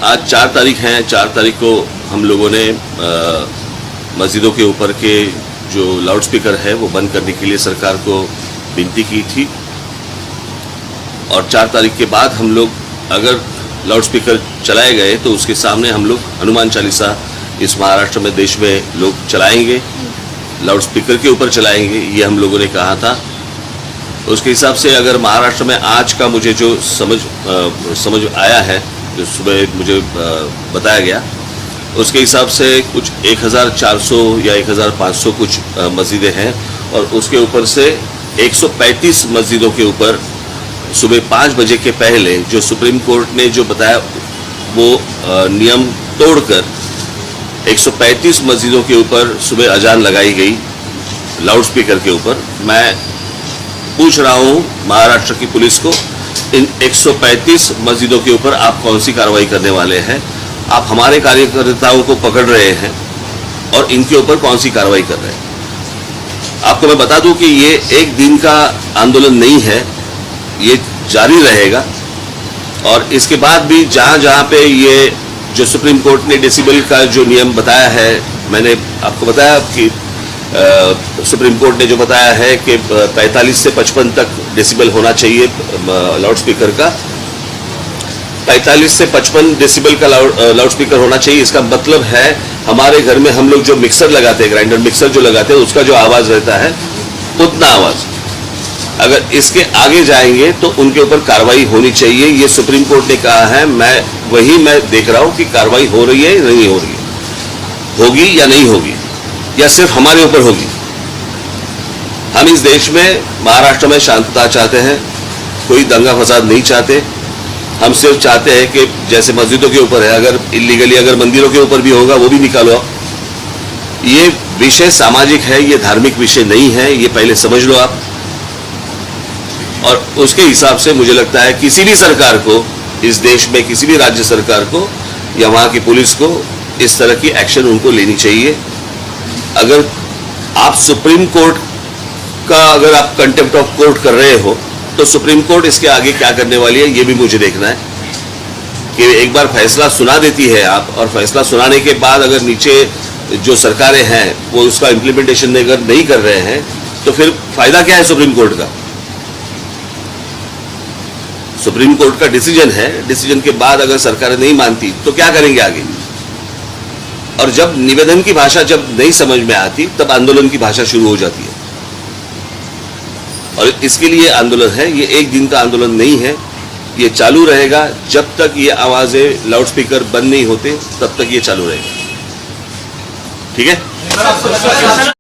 आज 4 तारीख है। 4 तारीख को हम लोगों ने मस्जिदों के ऊपर के जो लाउडस्पीकर है वो बंद करने के लिए सरकार को विनती की थी। और 4 तारीख के बाद हम लोग अगर लाउडस्पीकर चलाए गए तो उसके सामने हम लोग हनुमान चालीसा इस महाराष्ट्र में, देश में लोग चलाएंगे, लाउडस्पीकर के ऊपर चलाएंगे, ये हम लोगों ने कहा था। उसके हिसाब से अगर महाराष्ट्र में आज का मुझे जो समझ आया है, जो सुबह मुझे बताया गया, उसके हिसाब से कुछ 1400 या 1500 कुछ मस्जिदें हैं और उसके ऊपर से 135 मस्जिदों के ऊपर सुबह 5 बजे के पहले जो सुप्रीम कोर्ट ने जो बताया वो नियम तोड़कर 135 मस्जिदों के ऊपर सुबह अजान लगाई गई लाउडस्पीकर के ऊपर। मैं पूछ रहा हूं महाराष्ट्र की पुलिस को, इन 135 मस्जिदों के ऊपर आप कौन सी कार्रवाई करने वाले हैं? आप हमारे कार्यकर्ताओं को पकड़ रहे हैं और इनके ऊपर कौन सी कार्रवाई कर रहे हैं? आपको मैं बता दूं कि ये एक दिन का आंदोलन नहीं है, ये जारी रहेगा। और इसके बाद भी जहां जहां पे ये जो सुप्रीम कोर्ट ने डेसिबल का जो नियम बताया है, मैंने आपको बताया कि सुप्रीम कोर्ट ने जो बताया है कि 45 से 55 तक डेसिबल होना चाहिए लाउडस्पीकर का। 45 से 55 डेसिबल का लाउडस्पीकर होना चाहिए। इसका मतलब है हमारे घर में हम लोग जो मिक्सर लगाते हैं, ग्राइंडर मिक्सर जो लगाते हैं, उसका जो आवाज़ रहता है उतना आवाज़, अगर इसके आगे जाएंगे तो उनके ऊपर कार्रवाई होनी चाहिए। ये सुप्रीम कोर्ट ने कहा है। मैं देख रहा हूँ कि कार्रवाई हो रही है या नहीं हो रही है, होगी या नहीं होगी, या सिर्फ हमारे ऊपर होगी। हम इस देश में, महाराष्ट्र में शांतता चाहते हैं, कोई दंगा फसाद नहीं चाहते। हम सिर्फ चाहते हैं कि जैसे मस्जिदों के ऊपर है, अगर इलीगली अगर मंदिरों के ऊपर भी होगा वो भी निकालो। ये विषय सामाजिक है, ये धार्मिक विषय नहीं है, ये पहले समझ लो आप। और उसके हिसाब से मुझे लगता है किसी भी सरकार को, इस देश में किसी भी राज्य सरकार को या वहाँ की पुलिस को इस तरह की एक्शन उनको लेनी चाहिए। अगर आप सुप्रीम कोर्ट का अगर आप कंटेम्प्ट ऑफ कोर्ट कर रहे हो तो सुप्रीम कोर्ट इसके आगे क्या करने वाली है ये भी मुझे देखना है। कि एक बार फैसला सुना देती है आप, और फैसला सुनाने के बाद अगर नीचे जो सरकारें हैं वो उसका इम्प्लीमेंटेशन अगर नहीं कर रहे हैं तो फिर फायदा क्या है सुप्रीम कोर्ट का? सुप्रीम कोर्ट का डिसीजन है, डिसीजन के बाद अगर सरकारें नहीं मानती तो क्या करेंगे आगे? और जब निवेदन की भाषा जब नहीं समझ में आती तब आंदोलन की भाषा शुरू हो जाती है। और इसके लिए आंदोलन है, ये एक दिन का आंदोलन नहीं है, ये चालू रहेगा जब तक ये आवाजें लाउडस्पीकर बंद नहीं होते, तब तक ये चालू रहेगा। ठीक है।